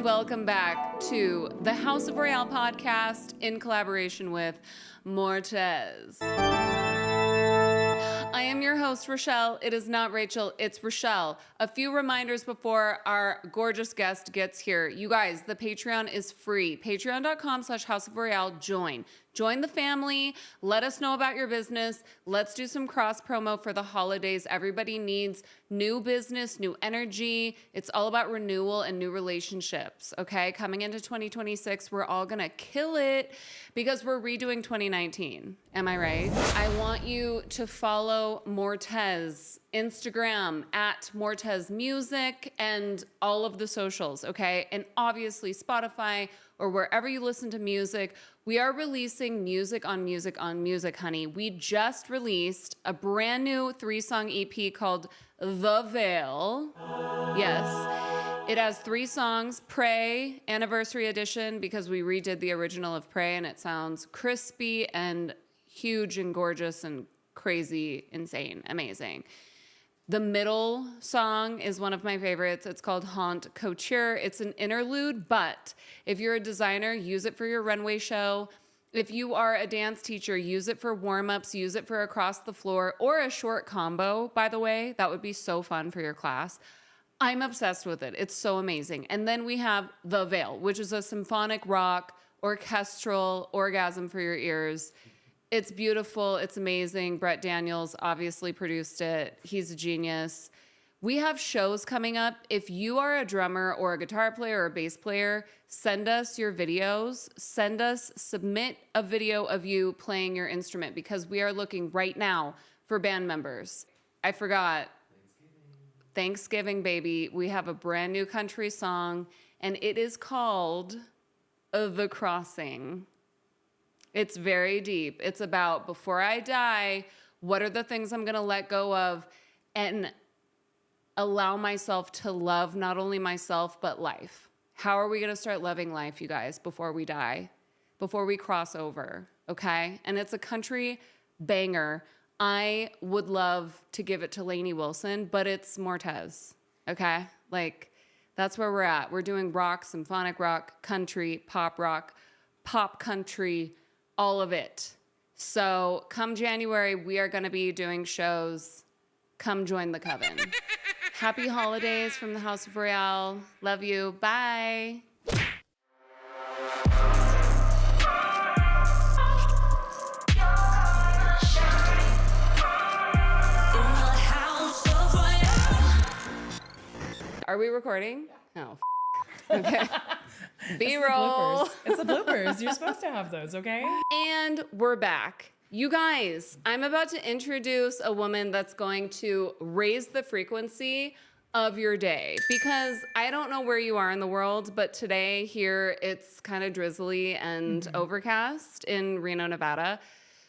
welcome back to the House of Royale podcast in collaboration with MORTEZ. I am your host, Rochelle. It is not Rachel, it's Rochelle. A few reminders before our gorgeous guest gets here. You guys, the Patreon is free. Patreon.com/House of Royale. Join the family. Let us know about your business. Let's do some cross promo for the holidays. Everybody needs new business, new energy. It's all about renewal and new relationships, okay? Coming into 2026, we're all gonna kill it because we're redoing 2019. Am I right? I want you to follow MORTEZ, Instagram at MORTEZ Music, and all of the socials, okay? And obviously Spotify or wherever you listen to music. We are releasing music on music on music, honey. We just released a brand new 3-song EP called The Veil. Yes. It has 3 songs. Pray, Anniversary Edition, because we redid the original of Pray and it sounds crispy and huge and gorgeous and crazy, insane, amazing. The middle song is one of my favorites. It's called Haunt Couture. It's an interlude, but if you're a designer, use it for your runway show. If you are a dance teacher, use it for warm-ups, use it for across the floor, or a short combo, by the way. That would be so fun for your class. I'm obsessed with it. It's so amazing. And then we have The Veil, which is a symphonic rock, orchestral orgasm for your ears. It's beautiful. It's amazing. Brett Daniels obviously produced it. He's a genius. We have shows coming up. If you are a drummer or a guitar player or a bass player, send us your videos. Submit a video of you playing your instrument because we are looking right now for band members. I forgot. Thanksgiving, baby. We have a brand new country song and it is called The Crossing. It's very deep. It's about before I die, what are the things I'm going to let go of and allow myself to love not only myself, but life. How are we going to start loving life, you guys, before we die, before we cross over, okay? And it's a country banger. I would love to give it to Lainey Wilson, but it's MORTEZ, okay? Like, that's where we're at. We're doing rock, symphonic rock, country, pop country, all of it. So come January, we are going to be doing shows. Come join the coven. Happy holidays from the House of Royale. Love you. Bye. Are we recording? Oh, okay. B-roll. It's the bloopers. You're supposed to have those, okay? And we're back. You guys, I'm about to introduce a woman that's going to raise the frequency of your day because I don't know where you are in the world, but today here it's kind of drizzly and overcast in Reno, Nevada.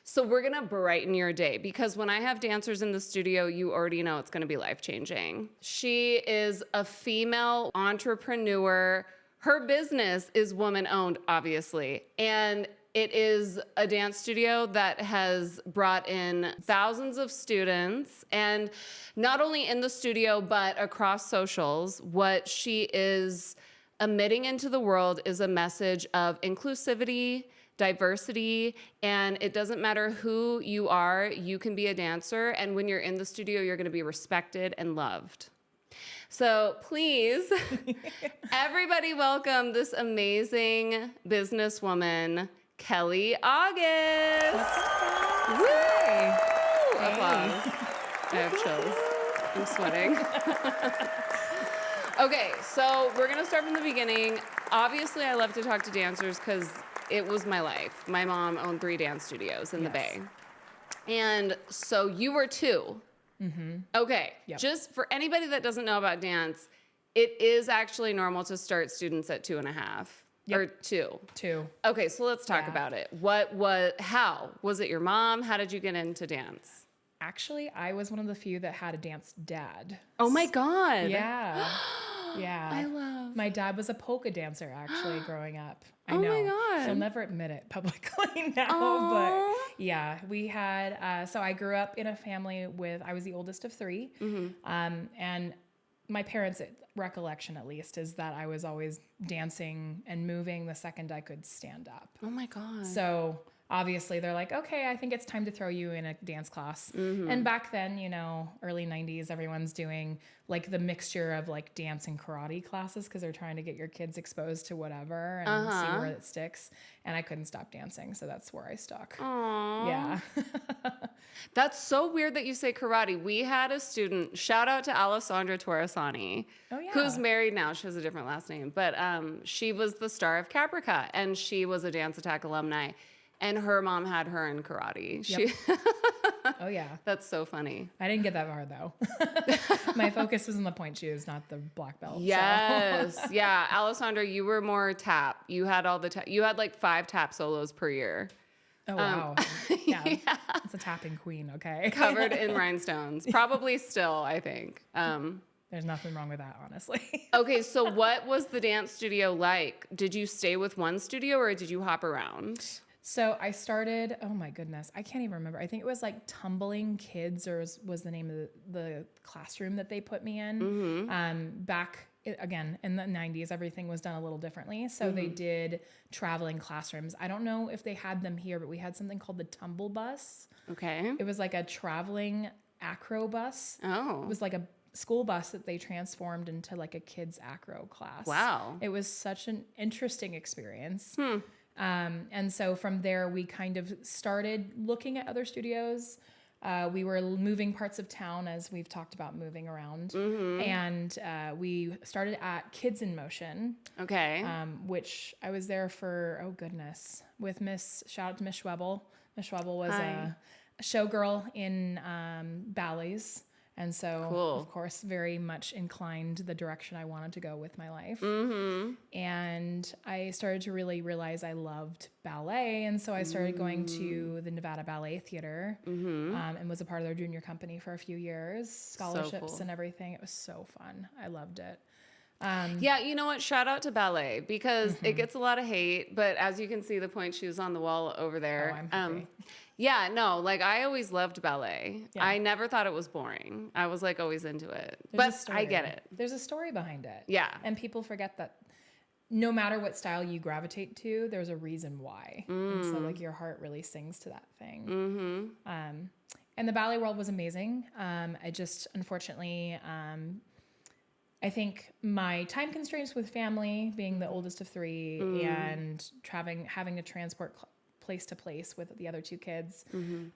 So we're going to brighten your day because when I have dancers in the studio, you already know it's going to be life-changing. She is a female entrepreneur. Her business is woman-owned, obviously, and it is a dance studio that has brought in thousands of students, and not only in the studio, but across socials. What she is emitting into the world is a message of inclusivity, diversity, and it doesn't matter who you are, you can be a dancer, and when you're in the studio, you're gonna be respected and loved. So please, everybody welcome this amazing businesswoman, Kelly August. Woo! Applause. I have chills. I'm sweating. Okay, so we're gonna start from the beginning. Obviously, I love to talk to dancers because it was my life. My mom owned 3 dance studios in the Bay. And so you were 2. Mm-hmm. Okay, just for anybody that doesn't know about dance, it is actually normal to start students at 2.5 or 2. 2. Okay, so let's talk about it. How? Was it your mom? How did you get into dance? Actually, I was one of the few that had a dance dad. Oh my God. Yeah. Yeah. I love. My dad was a polka dancer actually growing up. I Oh know. my God. He'll never admit it publicly now, Aww. but yeah, we had, so I grew up in a family I was the oldest of 3. Mm-hmm. And my parents' recollection, at least, is that I was always dancing and moving the second I could stand up. Oh my God. So obviously they're like, okay, I think it's time to throw you in a dance class. And back then, you know, early 90s, everyone's doing like the mixture of like dance and karate classes because they're trying to get your kids exposed to whatever and see where it sticks. And I couldn't stop dancing, so that's where I stuck. Aww. Yeah. That's so weird that you say karate. We had a student, shout out to Alessandra Torresani, Oh, yeah. who's married now. She has a different last name, but she was the star of Caprica, and she was a Dance Attack alumni, and her mom had her in karate. Yep. She, Oh, yeah. that's so funny. I didn't get that far, though. My focus was on the point shoes, not the black belt. Yes. Yeah. Alessandra, you were more tap. You had all the tap. You had like 5 tap solos per year. Oh, wow. Yeah. It's a tapping queen, okay? Covered in rhinestones. Probably still, I think. There's nothing wrong with that, honestly. Okay, so what was the dance studio like? Did you stay with one studio or did you hop around? So I started, oh my goodness, I can't even remember. I think it was like Tumbling Kids was the name of the classroom that they put me in. Back, again, in the 90s, everything was done a little differently. So they did traveling classrooms. I don't know if they had them here, but we had something called the Tumble Bus. Okay. It was like a traveling acro bus. Oh. It was like a school bus that they transformed into like a kids acro class. Wow. It was such an interesting experience. And so from there, we kind of started looking at other studios. We were moving parts of town, as we've talked about moving around. And we started at Kids in Motion, Okay. which I was there for, oh goodness, with shout out to Miss Schwebel. Miss Schwebel was Hi. a showgirl in ballets. And so, Cool. of course, very much inclined the direction I wanted to go with my life. And I started to really realize I loved ballet. And so I started going to the Nevada Ballet Theater and was a part of their junior company for a few years, scholarships cool. and everything. It was so fun. I loved it. Yeah, you know what? Shout out to ballet because it gets a lot of hate, but as you can see, the point shoes on the wall over there. Oh, I'm happy. Yeah, no, like I always loved ballet. Yeah. I never thought it was boring. I was like always into it, There's a but I get story. it. There's a story behind it. Yeah. And people forget that no matter what style you gravitate to, there's a reason why. And so like your heart really sings to that thing. And the ballet world was amazing. I just, unfortunately, I think my time constraints with family, being the oldest of 3 and having to transport place to place with the other 2 kids,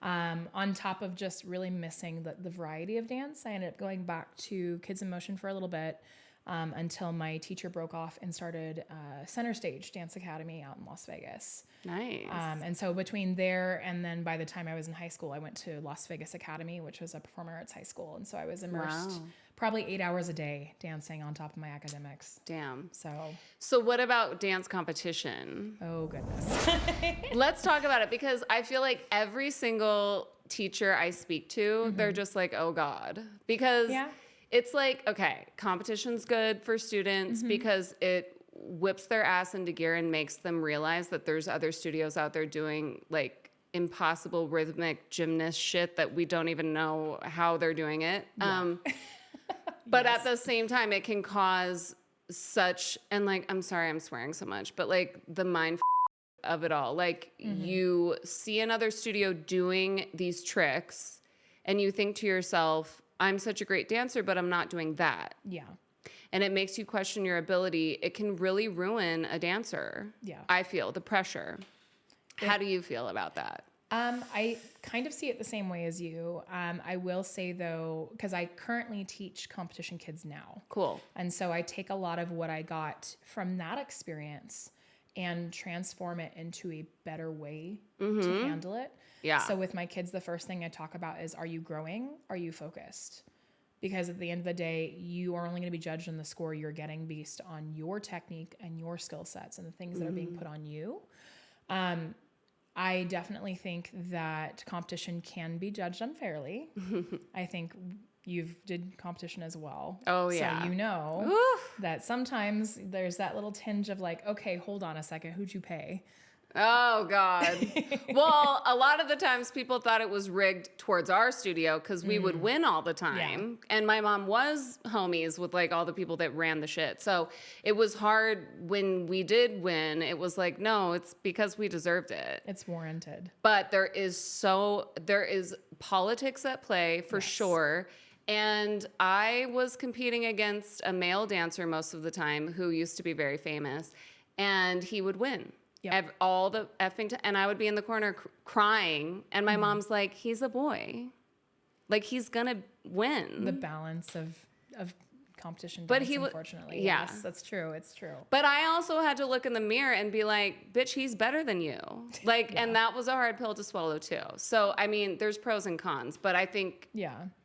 on top of just really missing the variety of dance, I ended up going back to Kids in Motion for a little bit until my teacher broke off and started Center Stage Dance Academy out in Las Vegas. Nice. And so between there and then by the time I was in high school, I went to Las Vegas Academy, which was a performing arts high school. And so I was immersed probably 8 hours a day dancing on top of my academics. Damn. So, what about dance competition? oh goodness. Let's talk about it because I feel like every single teacher I speak to, they're just like, oh God. Because it's like, okay, competition's good for students because it whips their ass into gear and makes them realize that there's other studios out there doing like impossible rhythmic gymnast shit that we don't even know how they're doing it. But at the same time, it can cause such, and like, I'm sorry, I'm swearing so much, but like the mind of it all. Like you see another studio doing these tricks and you think to yourself, I'm such a great dancer, but I'm not doing that. Yeah. And it makes you question your ability. It can really ruin a dancer. Yeah. I feel the pressure. How do you feel about that? I kind of see it the same way as you. I will say though, because I currently teach competition kids now. Cool. And so I take a lot of what I got from that experience and transform it into a better way to handle it. Yeah. So with my kids, the first thing I talk about is, are you growing? Are you focused? Because at the end of the day, you are only going to be judged on the score you're getting based on your technique and your skill sets and the things that are being put on you. I definitely think that competition can be judged unfairly. I think you've did competition as well. Oh, yeah. So you know that sometimes there's that little tinge of like, okay, hold on a second, who'd you pay? Oh, God. Well, a lot of the times people thought it was rigged towards our studio because we would win all the time. Yeah. And my mom was homies with like all the people that ran the shit. So it was hard when we did win. It was like, no, it's because we deserved it. It's warranted. But there is politics at play for sure. And I was competing against a male dancer most of the time who used to be very famous, and he would win. Yep. All the effing and I would be in the corner crying, and my mom's like, he's a boy. Like, he's gonna win. The balance of competition dance, unfortunately. Yeah. Yes, that's true. It's true. But I also had to look in the mirror and be like, bitch, he's better than you. Like, and that was a hard pill to swallow too. So, I mean, there's pros and cons, but I think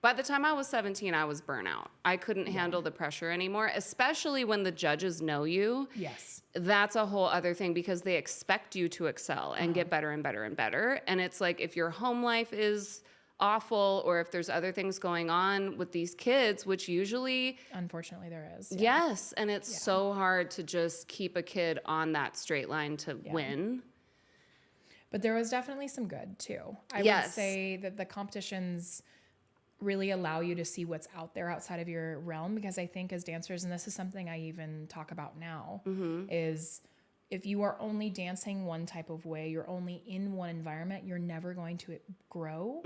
by the time I was 17, I was burnout. I couldn't handle the pressure anymore, especially when the judges know you. Yes. That's a whole other thing because they expect you to excel and get better and better and better. And it's like, if your home life is awful, or if there's other things going on with these kids, which usually, unfortunately, there is. Yes, and it's so hard to just keep a kid on that straight line to win. But there was definitely some good too. I would say that the competitions really allow you to see what's out there outside of your realm, because I think as dancers, and this is something I even talk about now, is if you are only dancing one type of way, you're only in one environment, you're never going to grow.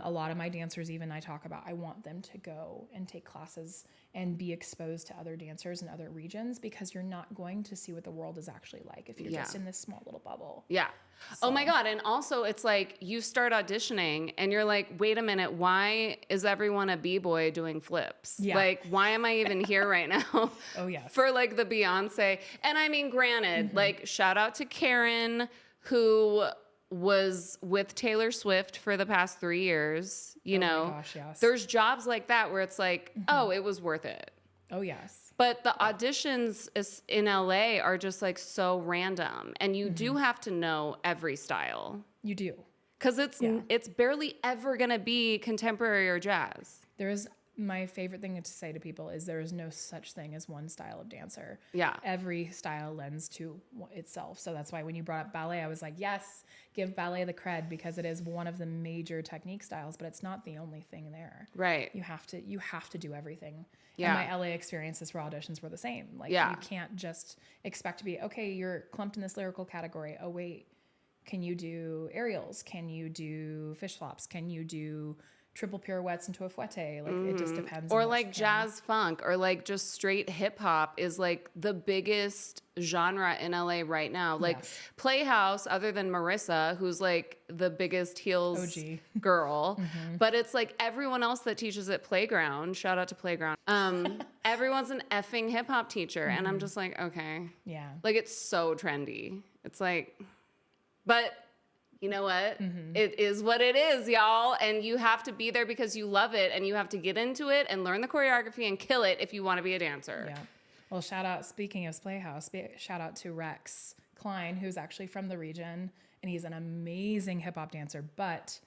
A lot of my dancers, even I talk about, I want them to go and take classes and be exposed to other dancers in other regions, because you're not going to see what the world is actually like if you're just in this small little bubble. Yeah. So. Oh my God. And also it's like you start auditioning and you're like, wait a minute, why is everyone a B-boy doing flips? Yeah. Like, why am I even here right now? Oh, yes. For like the Beyonce. And I mean, granted, like shout out to Karen, who was with Taylor Swift for the past 3 years. You know, my gosh, yes. There's jobs like that where it's like, oh, it was worth it. Oh, yes. But the auditions in LA are just like so random, and you do have to know every style. You do. Because it's barely ever going to be contemporary or jazz. My favorite thing to say to people is there is no such thing as one style of dancer. Yeah. Every style lends to itself. So that's why when you brought up ballet, I was like, yes, give ballet the cred, because it is one of the major technique styles, but it's not the only thing there. Right. You have to do everything. Yeah. And my LA experiences for auditions were the same. Like, you can't just expect to be, okay, you're clumped in this lyrical category. Oh, wait, can you do aerials? Can you do fish flops? Can you do triple pirouettes into a fouette? Like, it just depends. Or like jazz funk, or like just straight hip hop is like the biggest genre in LA right now. Like Playhouse, other than Marissa, who's like the biggest heels OG girl, but it's like everyone else that teaches at Playground, shout out to Playground, everyone's an effing hip hop teacher. And I'm just like, okay. Yeah. Like, it's so trendy. It's like, but you know what? It is what it is, y'all. And you have to be there because you love it, and you have to get into it and learn the choreography and kill it if you want to be a dancer. Yeah. Well, shout out, speaking of Playhouse, shout out to Rex Klein, who's actually from the region, and he's an amazing hip hop dancer, but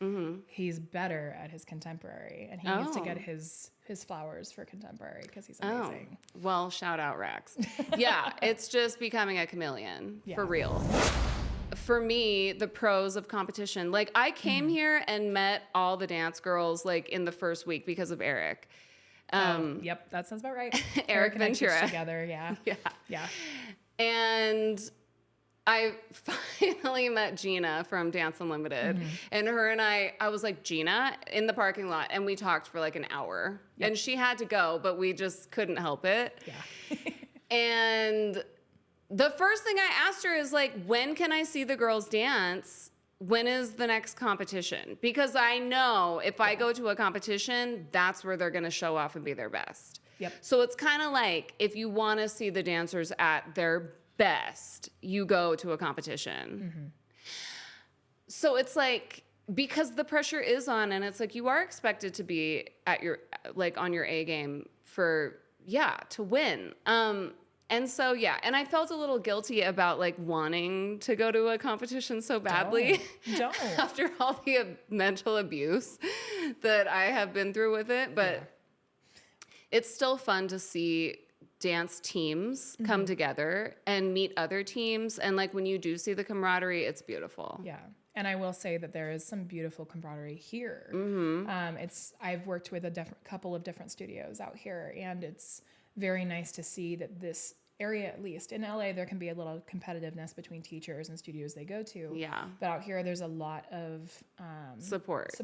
he's better at his contemporary, and he needs to get his flowers for contemporary because he's amazing. Well, shout out Rex. Yeah, it's just becoming a chameleon, for real. For me, the pros of competition, like I came here and met all the dance girls like in the first week because of Eric. Yep, that sounds about right. Eric Ventura. Together, yeah. And I finally met Gina from Dance Unlimited, and her and I was like, Gina, in the parking lot, and we talked for like an hour. Yep. And she had to go, but we just couldn't help it. Yeah. And the first thing I asked her is like, when can I see the girls dance? When is the next competition? Because I know if I go to a competition, that's where they're going to show off and be their best. Yep. So it's kind of like, if you want to see the dancers at their best, you go to a competition. So it's like, because the pressure is on, and it's like you are expected to be at your, like, on your A game for, to win. And so, and I felt a little guilty about like wanting to go to a competition so badly. Don't. After all the mental abuse that I have been through with it. But it's still fun to see dance teams come together and meet other teams. And like when you do see the camaraderie, it's beautiful. Yeah. And I will say that there is some beautiful camaraderie here. I've worked with a couple of different studios out here, and it's very nice to see that this area, at least in LA, there can be a little competitiveness between teachers and studios they go to. Yeah. But out here, there's a lot of Support.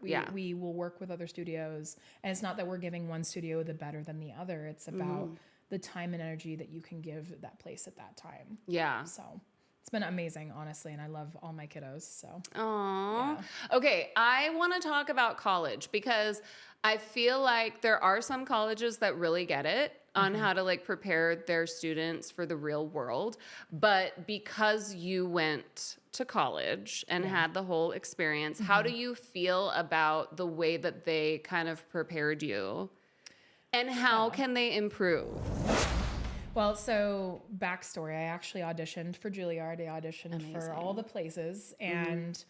We will work with other studios, and it's not that we're giving one studio the better than the other. It's about the time and energy that you can give that place at that time. Yeah. So it's been amazing, honestly, and I love all my kiddos. So. Aww. Yeah. Okay, I want to talk about college because I feel like there are some colleges that really get it on how to like prepare their students for the real world. But because you went to college and had the whole experience, how do you feel about the way that they kind of prepared you? And how can they improve? Well, so backstory, I actually auditioned for Juilliard. I auditioned for all the places, and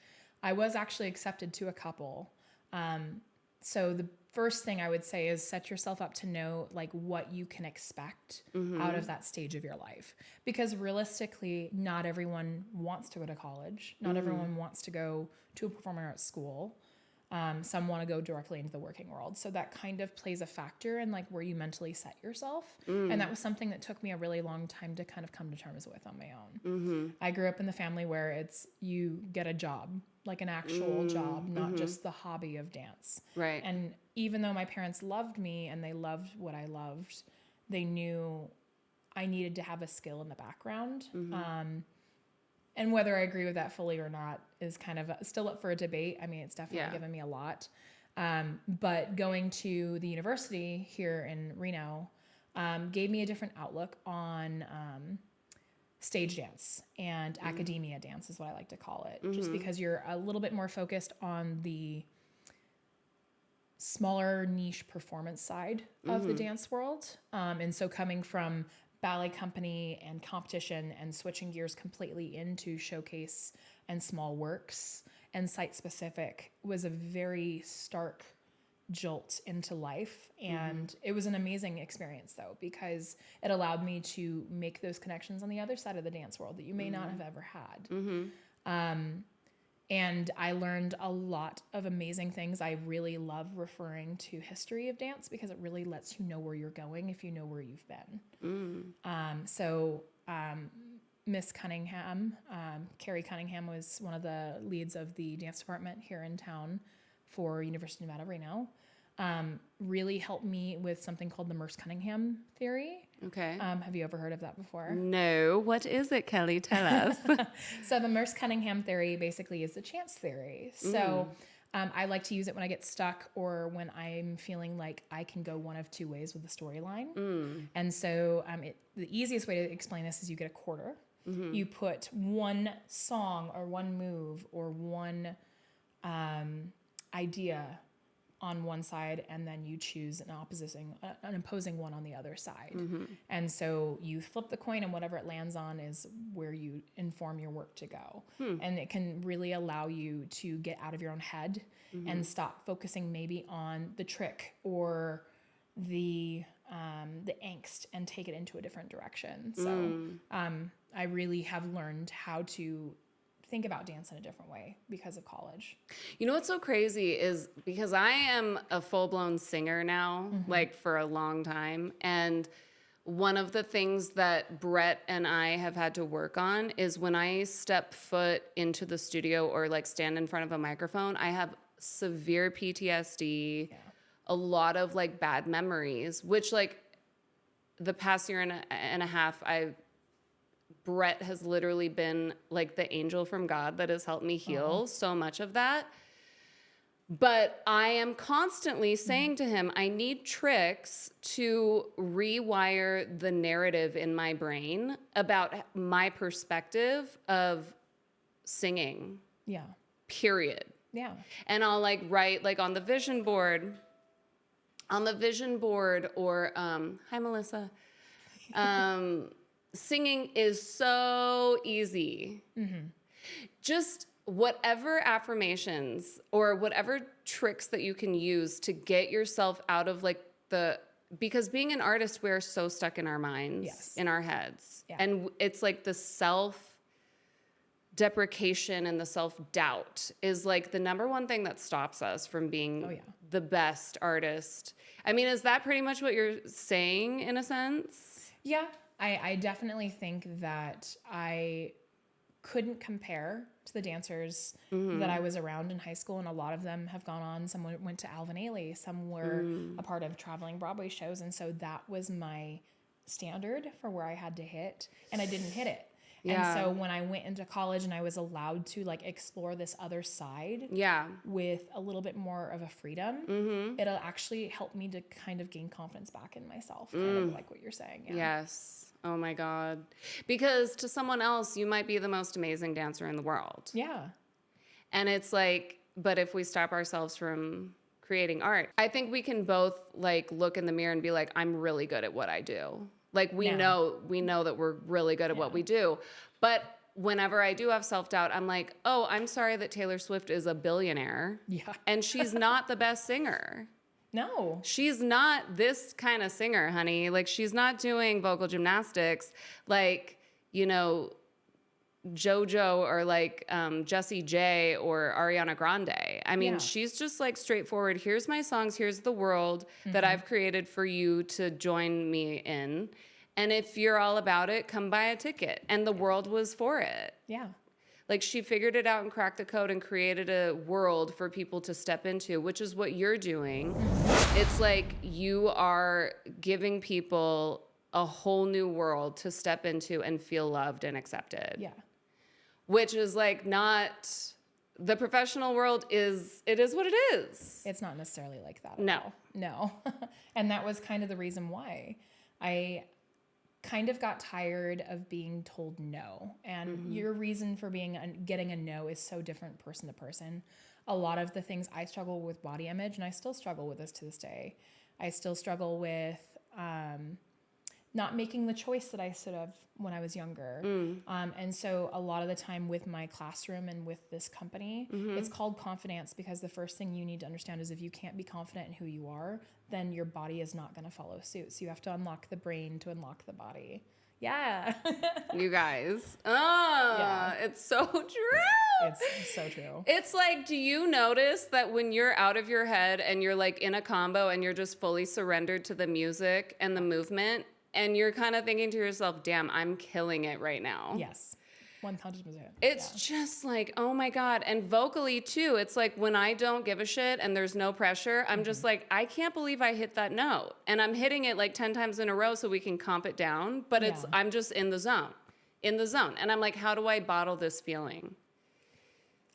I was actually accepted to a couple. So the first thing I would say is set yourself up to know like what you can expect out of that stage of your life. Because realistically, not everyone wants to go to college. Not everyone wants to go to a performing arts school. Some want to go directly into the working world. So that kind of plays a factor in like where you mentally set yourself. And that was something that took me a really long time to kind of come to terms with on my own. I grew up in the family where it's you get a job, like an actual job, not just the hobby of dance. Right. And even though my parents loved me and they loved what I loved, they knew I needed to have a skill in the background. And whether I agree with that fully or not is kind of still up for a debate. I mean, it's definitely given me a lot. But going to the university here in Reno gave me a different outlook on stage dance and academia dance is what I like to call it. Just because you're a little bit more focused on the smaller niche performance side of the dance world. And so coming from ballet company and competition and switching gears completely into showcase and small works and site specific was a very stark jolt into life. And it was an amazing experience though, because it allowed me to make those connections on the other side of the dance world that you may not have ever had. And I learned a lot of amazing things. I really love referring to history of dance because it really lets you know where you're going if you know where you've been. Miss Cunningham, Carrie Cunningham was one of the leads of the dance department here in town for University of Nevada, Reno. Really helped me with something called the Merce-Cunningham theory. Okay. Have you ever heard of that before? No. What is it, Kelly? Tell us. So the Merce-Cunningham theory basically is the chance theory. So I like to use it when I get stuck or when I'm feeling like I can go one of two ways with the storyline. And so the easiest way to explain this is you get a quarter. You put one song or one move or one idea on one side, and then you choose an opposing one on the other side. And so you flip the coin, and whatever it lands on is where you inform your work to go. And it can really allow you to get out of your own head and stop focusing maybe on the trick or the angst and take it into a different direction. So I really have learned how to think about dance in a different way because of college. You know what's so crazy is because I am a full-blown singer now, like for a long time. And one of the things that Brett and I have had to work on is when I step foot into the studio or like stand in front of a microphone, I have severe PTSD, a lot of like bad memories, which like the past year and a half, Brett has literally been like the angel from God that has helped me heal so much of that. But I am constantly saying to him, I need tricks to rewire the narrative in my brain about my perspective of singing. Yeah. Period. Yeah. And I'll like write like on the vision board or, hi, Melissa. Singing is so easy. Just whatever affirmations or whatever tricks that you can use to get yourself out of like the because being an artist, we're so stuck in our minds, Yes. in our heads. Yeah. And it's like the self-deprecation and the self-doubt is like the number one thing that stops us from being the best artist. I mean, is that pretty much what you're saying in a sense? Yeah, I definitely think that I couldn't compare to the dancers that I was around in high school, and a lot of them have gone on. Some went to Alvin Ailey, some were a part of traveling Broadway shows, and so that was my standard for where I had to hit, and I didn't hit it. Yeah. And so when I went into college and I was allowed to like explore this other side with a little bit more of a freedom, it'll actually help me to kind of gain confidence back in myself, kind of like what you're saying. Yeah. Yes. Oh my God. Because to someone else, you might be the most amazing dancer in the world. Yeah. And it's like, but if we stop ourselves from creating art, I think we can both like look in the mirror and be like, I'm really good at what I do. Like we know that we're really good at what we do. But whenever I do have self-doubt, I'm like, oh, I'm sorry that Taylor Swift is a billionaire. Yeah. And she's not the best singer. No. She's not this kind of singer, honey. Like, she's not doing vocal gymnastics like, you know, JoJo or like Jessie J or Ariana Grande. I mean, she's just like straightforward. Here's my songs. Here's the world that I've created for you to join me in. And if you're all about it, come buy a ticket. And the world was for it. Yeah. Like she figured it out and cracked the code and created a world for people to step into, which is what you're doing. It's like you are giving people a whole new world to step into and feel loved and accepted. Yeah. Which is like not the professional world it is what it is. It's not necessarily like that. No. No. And that was kind of the reason why I kind of got tired of being told no. And your reason for getting a no is so different person to person. A lot of the things I struggle with body image, and I still struggle with this to this day. I still struggle with not making the choice that I should have when I was younger. And so a lot of the time with my classroom and with this company, it's called Confidence, because the first thing you need to understand is if you can't be confident in who you are, then your body is not going to follow suit. So you have to unlock the brain to unlock the body. Yeah. You guys. It's so true. It's so true. It's like, do you notice that when you're out of your head and you're like in a combo and you're just fully surrendered to the music and the movement, and you're kind of thinking to yourself, damn, I'm killing it right now. Yes. 100%. It's just like, oh my God. And vocally too, it's like when I don't give a shit and there's no pressure, I'm just like, I can't believe I hit that note. And I'm hitting it like 10 times in a row so we can comp it down. But I'm just in the zone. And I'm like, how do I bottle this feeling?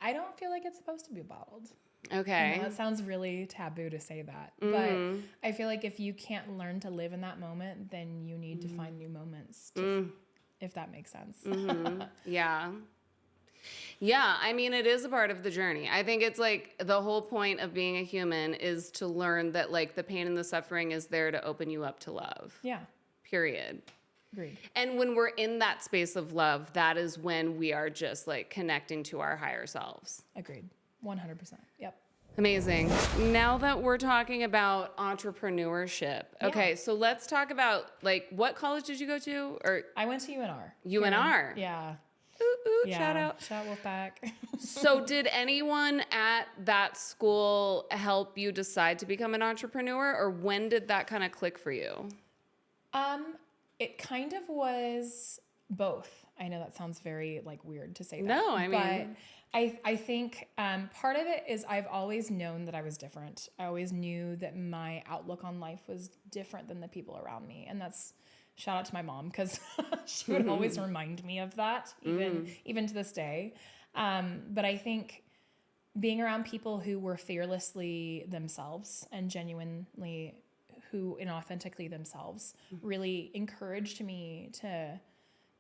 I don't feel like it's supposed to be bottled. Okay. It sounds really taboo to say that. But I feel like if you can't learn to live in that moment, then you need to find new moments if that makes sense. Yeah. Yeah, I mean, it is a part of the journey. I think it's like the whole point of being a human is to learn that like the pain and the suffering is there to open you up to love. Yeah. Period. Agreed. And when we're in that space of love, that is when we are just like connecting to our higher selves. Agreed. 100%. Yep. Amazing. Now that we're talking about entrepreneurship, okay, so let's talk about like what college did you go to? Or I went to UNR. UNR. Yeah. Ooh, shout out. Shout Wolfpack. So did anyone at that school help you decide to become an entrepreneur, or when did that kind of click for you? It kind of was both. I know that sounds very like weird to say that. No, I mean, but I think part of it is I've always known that I was different. I always knew that my outlook on life was different than the people around me. And that's shout out to my mom, because she would always remind me of that, even to this day. But I think being around people who were fearlessly themselves and genuinely and authentically themselves really encouraged me to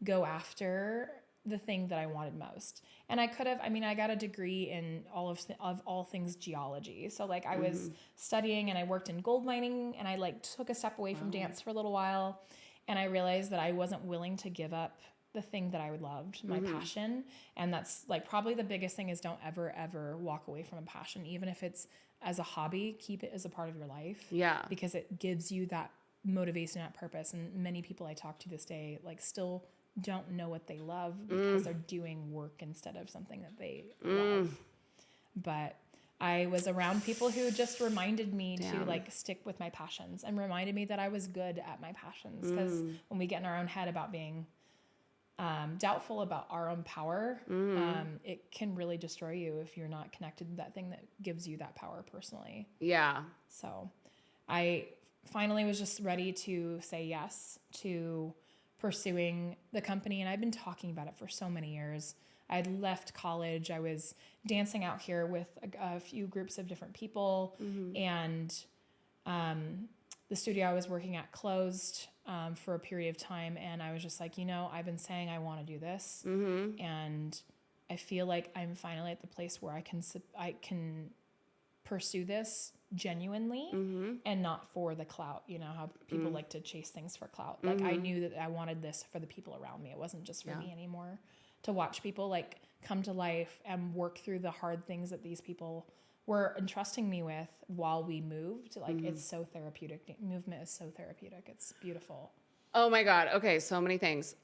go after the thing that I wanted most. And I could have, I got a degree in all things geology. So like I was studying and I worked in gold mining, and I like took a step away from dance for a little while. And I realized that I wasn't willing to give up the thing that I loved, my passion. And that's like probably the biggest thing is don't ever, ever walk away from a passion. Even if it's as a hobby, keep it as a part of your life. Yeah. Because it gives you that motivation at purpose. And many people I talk to this day, like, still don't know what they love because they're doing work instead of something that they love. But I was around people who just reminded me to like stick with my passions and reminded me that I was good at my passions. Because when we get in our own head about being doubtful about our own power, it can really destroy you if you're not connected to that thing that gives you that power personally. Yeah. So I finally was just ready to say yes to pursuing the company. And I've been talking about it for so many years. I'd left college. I was dancing out here with a few groups of different people. And the studio I was working at closed for a period of time. And I was just like, I've been saying I want to do this. And I feel like I'm finally at the place where I can pursue this genuinely and not for the clout. You know how people like to chase things for clout. Like I knew that I wanted this for the people around me. It wasn't just for me anymore. To watch people like come to life and work through the hard things that these people were entrusting me with while we moved. Like it's so therapeutic. Movement is so therapeutic. It's beautiful. Oh my God. Okay. So many things.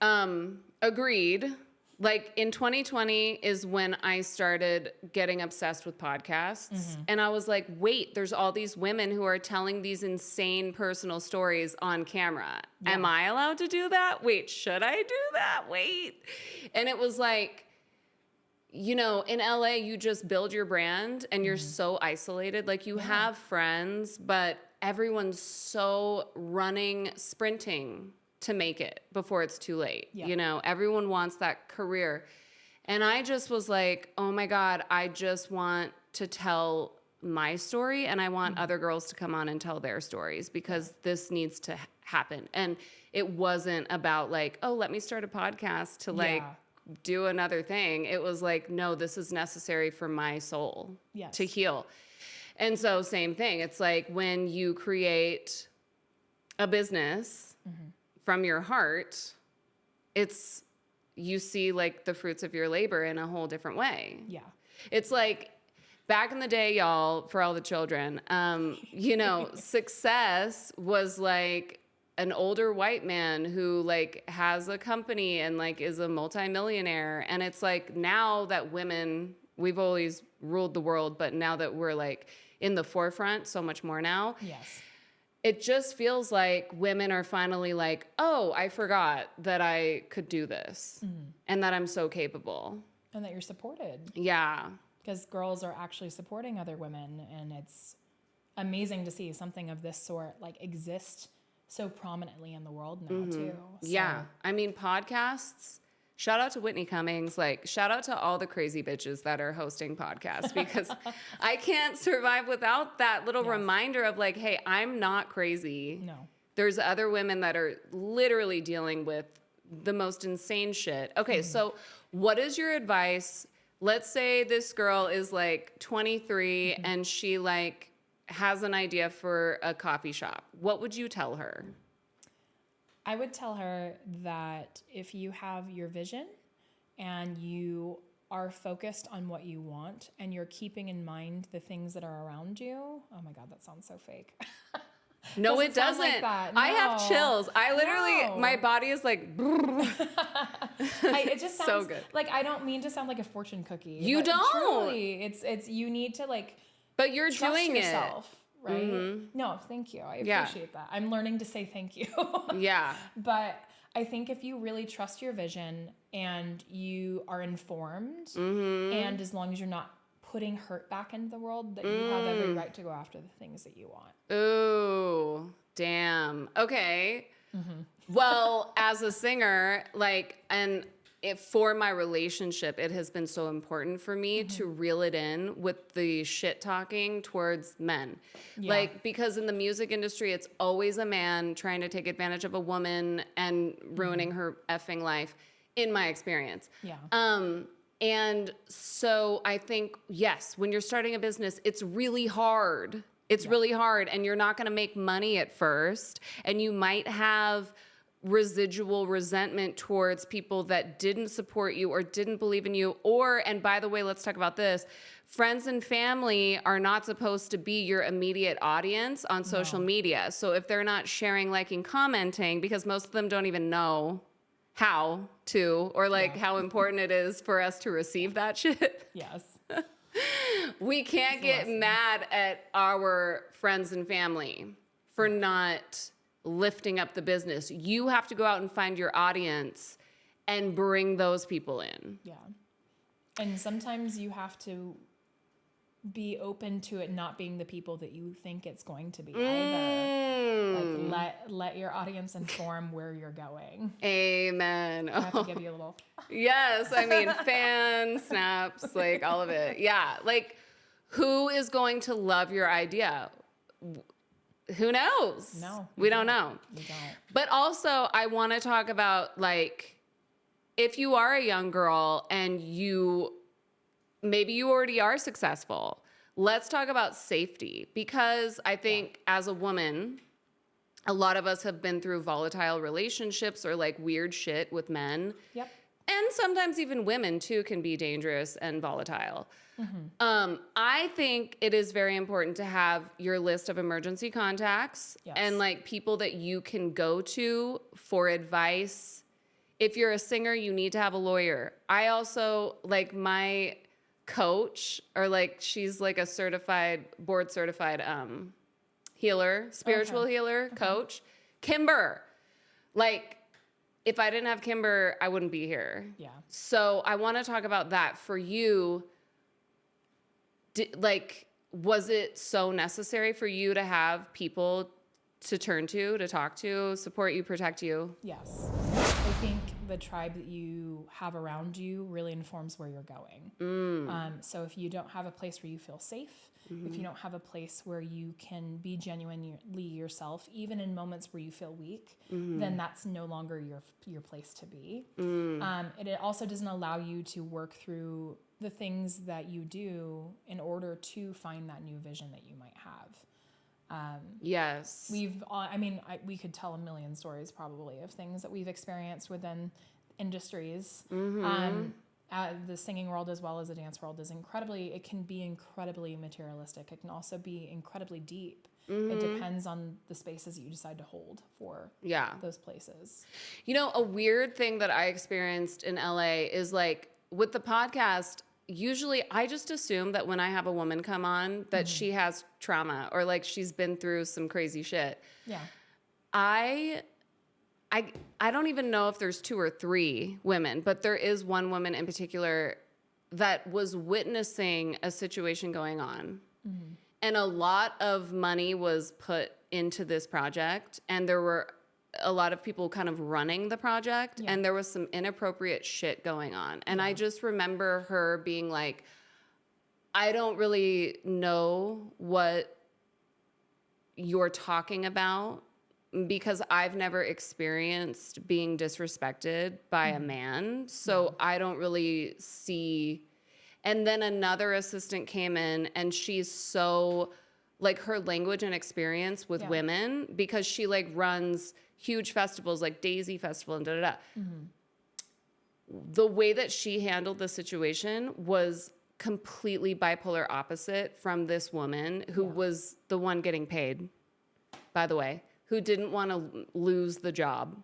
Agreed. Like in 2020 is when I started getting obsessed with podcasts. And I was like, wait, there's all these women who are telling these insane personal stories on camera. Yeah. Am I allowed to do that? Wait, should I do that? Wait. And it was like, in LA, you just build your brand and you're so isolated. Like you have friends, but everyone's so sprinting to make it before it's too late. Yeah. Everyone wants that career. And I just was like, oh my God, I just want to tell my story and I want other girls to come on and tell their stories because this needs to happen. And it wasn't about like, oh, let me start a podcast to like do another thing. It was like, no, this is necessary for my soul to heal. And so same thing. It's like when you create a business from your heart, you see like the fruits of your labor in a whole different way. Yeah. It's like back in the day, y'all, for all the children, success was like an older white man who like has a company and like is a multimillionaire. And it's like now that women, we've always ruled the world, but now that we're like in the forefront so much more now. Yes. It just feels like women are finally like, oh, I forgot that I could do this and that I'm so capable. And that you're supported. Yeah. Because girls are actually supporting other women. And it's amazing to see something of this sort like exist so prominently in the world now too. So. Yeah. I mean, podcasts, shout out to Whitney Cummings, like shout out to all the crazy bitches that are hosting podcasts because I can't survive without that little reminder of like, hey, I'm not crazy. No. There's other women that are literally dealing with the most insane shit. Okay, so what is your advice? Let's say this girl is like 23 and she like has an idea for a coffee shop. What would you tell her? I would tell her that if you have your vision and you are focused on what you want and you're keeping in mind the things that are around you. Oh my God, that sounds so fake. No, it doesn't. Like that. No. I have chills. I literally, my body is like, it just sounds so good. Like, I don't mean to sound like a fortune cookie. You don't. Truly, it's, you need to like, but you're trust doing yourself. Right? No, thank you. I appreciate that. I'm learning to say thank you. Yeah. But I think if you really trust your vision and you are informed, and as long as you're not putting hurt back into the world, that you have every right to go after the things that you want. Ooh, damn. Okay. Well, as a singer, like, and for my relationship, it has been so important for me to reel it in with the shit talking towards men. Yeah. Like, because in the music industry, it's always a man trying to take advantage of a woman and ruining her effing life, in my experience. Yeah. And so I think, yes, when you're starting a business, it's really hard. It's really hard, and you're not going to make money at first, and you might have residual resentment towards people that didn't support you or didn't believe in you. Or, and by the way, let's talk about this. Friends and family are not supposed to be your immediate audience on social media. So if they're not sharing, liking, commenting, because most of them don't even know how to, or like how important it is for us to receive that shit. Yes. We can't get mad at our friends and family for not lifting up the business. You have to go out and find your audience and bring those people in. Yeah. And sometimes you have to be open to it not being the people that you think it's going to be either. Like let your audience inform where you're going. Amen. I have to give you a little. Yes, I mean, fan snaps, like all of it. Yeah, like who is going to love your idea? Who knows? No. We don't know. We don't. But also, I want to talk about, like, if you are a young girl and maybe you already are successful, let's talk about safety. Because I think as a woman, a lot of us have been through volatile relationships or like weird shit with men. Yep. And sometimes even women too can be dangerous and volatile. I think it is very important to have your list of emergency contacts and like people that you can go to for advice. If you're a singer, you need to have a lawyer. I also, like, my coach, or like she's like a board certified healer, spiritual healer coach, Kimber. Like, if I didn't have Kimber, I wouldn't be here. Yeah. So I want to talk about that for you. Like, was it so necessary for you to have people to turn to talk to, support you, protect you? Yes. I think the tribe that you have around you really informs where you're going. So if you don't have a place where you feel safe, if you don't have a place where you can be genuinely yourself, even in moments where you feel weak, then that's no longer your place to be. It also doesn't allow you to work through the things that you do in order to find that new vision that you might have. Yes. We could tell a million stories probably of things that we've experienced within industries. The singing world as well as the dance world it can be incredibly materialistic. It can also be incredibly deep. It depends on the spaces that you decide to hold for those places. You know, a weird thing that I experienced in LA is like with the podcast, usually I just assume that when I have a woman come on that she has trauma or like she's been through some crazy shit. Yeah. I don't even know if there's 2 or 3 women, but there is one woman in particular that was witnessing a situation going on. And a lot of money was put into this project, and there were a lot of people kind of running the project, and there was some inappropriate shit going on. And I just remember her being like, I don't really know what you're talking about, because I've never experienced being disrespected by a man. So I don't really see. And then another assistant came in, and she's so, like, her language and experience with women, because she like runs huge festivals like Daisy Festival and da-da-da. The way that she handled the situation was completely bipolar opposite from this woman who was the one getting paid, by the way, who didn't want to lose the job,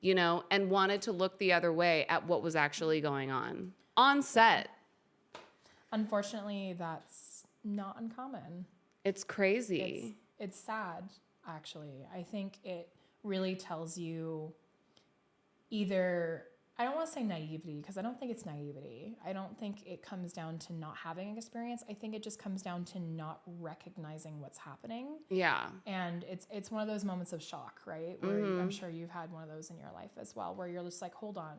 you know, and wanted to look the other way at what was actually going on set. Unfortunately, that's not uncommon. It's crazy. It's sad, actually. I think it really tells you either, I don't want to say naivety, because I don't think it's naivety. I don't think it comes down to not having experience. I think it just comes down to not recognizing what's happening. Yeah. And it's one of those moments of shock, right? Where I'm sure you've had one of those in your life as well, where you're just like, hold on,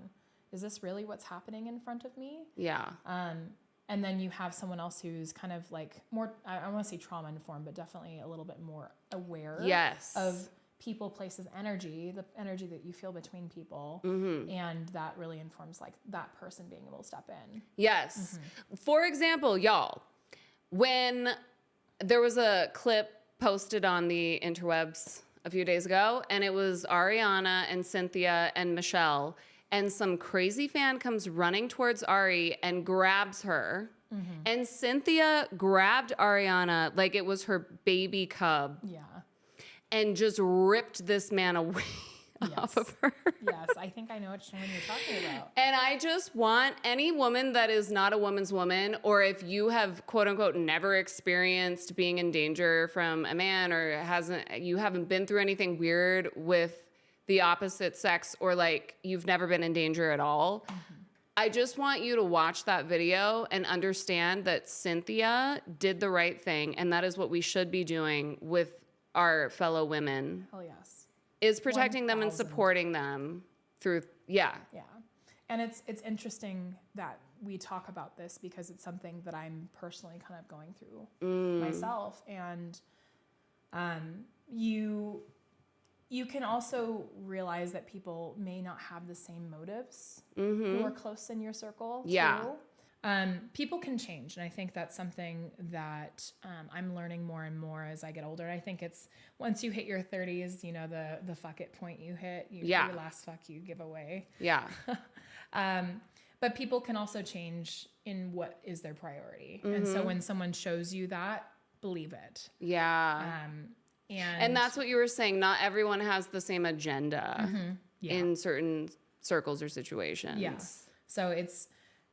is this really what's happening in front of me? Yeah. And then you have someone else who's kind of like more, I want to say trauma informed, but definitely a little bit more aware of people, places, energy, the energy that you feel between people. And that really informs like that person being able to step in. Yes. For example, y'all, when there was a clip posted on the interwebs a few days ago, and it was Ariana and Cynthia and Michelle, and some crazy fan comes running towards Ari and grabs her. And Cynthia grabbed Ariana like it was her baby cub. Yeah. And just ripped this man away off of her. Yes, I think I know which one you're talking about. And I just want any woman that is not a woman's woman, or if you have quote unquote never experienced being in danger from a man, or you haven't been through anything weird with the opposite sex, or like you've never been in danger at all. I just want you to watch that video and understand that Cynthia did the right thing, and that is what we should be doing with our fellow women. Hell yes. Is protecting 1,000. them and supporting them through, yeah. Yeah. And it's interesting that we talk about this because it's something that I'm personally kind of going through myself. And you can also realize that people may not have the same motives who are close in your circle too. People can change, and I think that's something that I'm learning more and more as I get older. And I think it's once you hit your 30s, you know, the fuck it point you hit, your last fuck you give away. Yeah. But people can also change in what is their priority. And so when someone shows you that, believe it. Yeah. And that's what you were saying. Not everyone has the same agenda in certain circles or situations. Yes. So it's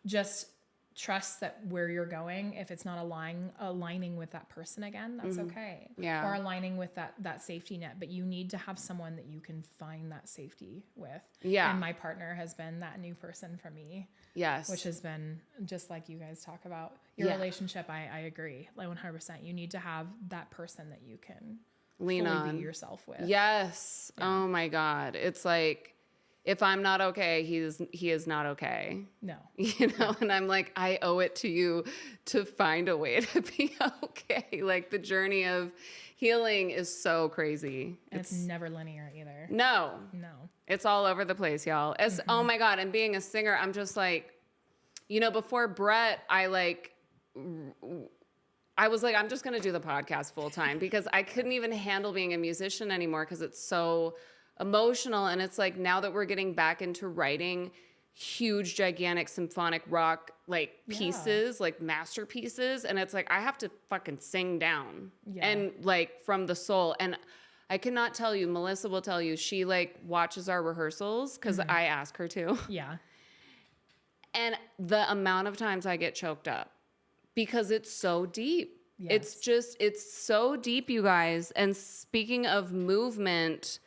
just trust that where you're going, if it's not aligning with that person again, that's okay. Yeah. Or aligning with that safety net, but you need to have someone that you can find that safety with. Yeah. And my partner has been that new person for me. Yes. Which has been just like you guys talk about your relationship. I agree. Like 100%. You need to have that person that you can lean fully on be yourself with. Yes. Yeah. Oh my God. It's like, if I'm not okay, he is not okay. No. You know, and I'm like, I owe it to you to find a way to be okay. Like the journey of healing is so crazy. And it's never linear either. No. No. It's all over the place, y'all. Oh my God. And being a singer, I'm just like, you know, before Brett, I was like, I'm just going to do the podcast full time because I couldn't even handle being a musician anymore because it's so emotional. And it's like, now that we're getting back into writing huge, gigantic symphonic rock pieces, like masterpieces, and it's like, I have to fucking sing down and like from the soul. And I cannot tell you, Melissa will tell you, she like watches our rehearsals because I ask her to. Yeah. And the amount of times I get choked up because it's so deep. Yes. It's so deep, you guys. And speaking of movement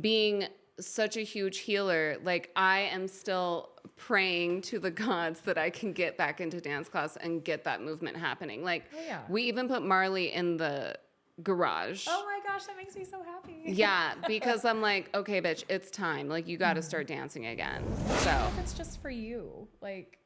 being such a huge healer, like I am still praying to the gods that I can get back into dance class and get that movement happening. Like we even put Marley in the garage. Oh my gosh, that makes me so happy. Yeah, because I'm like, okay, bitch, it's time. Like you got to start dancing again. So if it's just for you, like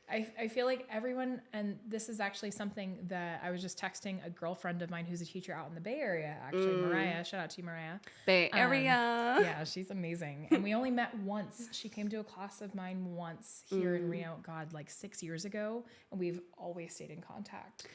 I feel like everyone, and this is actually something that I was just texting a girlfriend of mine who's a teacher out in the Bay Area, actually, Mariah. Shout out to you, Mariah. Bay Area. Yeah, she's amazing. And we only met once. She came to a class of mine once here in Reno, God, like 6 years ago. And we've always stayed in contact.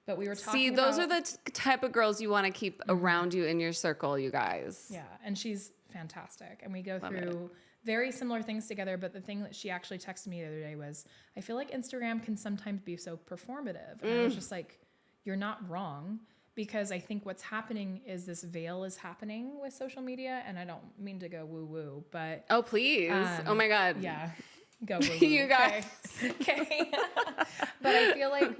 But we were talking those are the type of girls you want to keep around you in your circle, you guys. Yeah, and she's fantastic. And we go through very similar things together, but the thing that she actually texted me the other day was, I feel like Instagram can sometimes be so performative. And I was just like, you're not wrong, because I think what's happening is this veil is happening with social media, and I don't mean to go woo-woo, but... Oh, please. Oh, my God. Yeah. Go woo-woo. You guys. Okay. But I feel like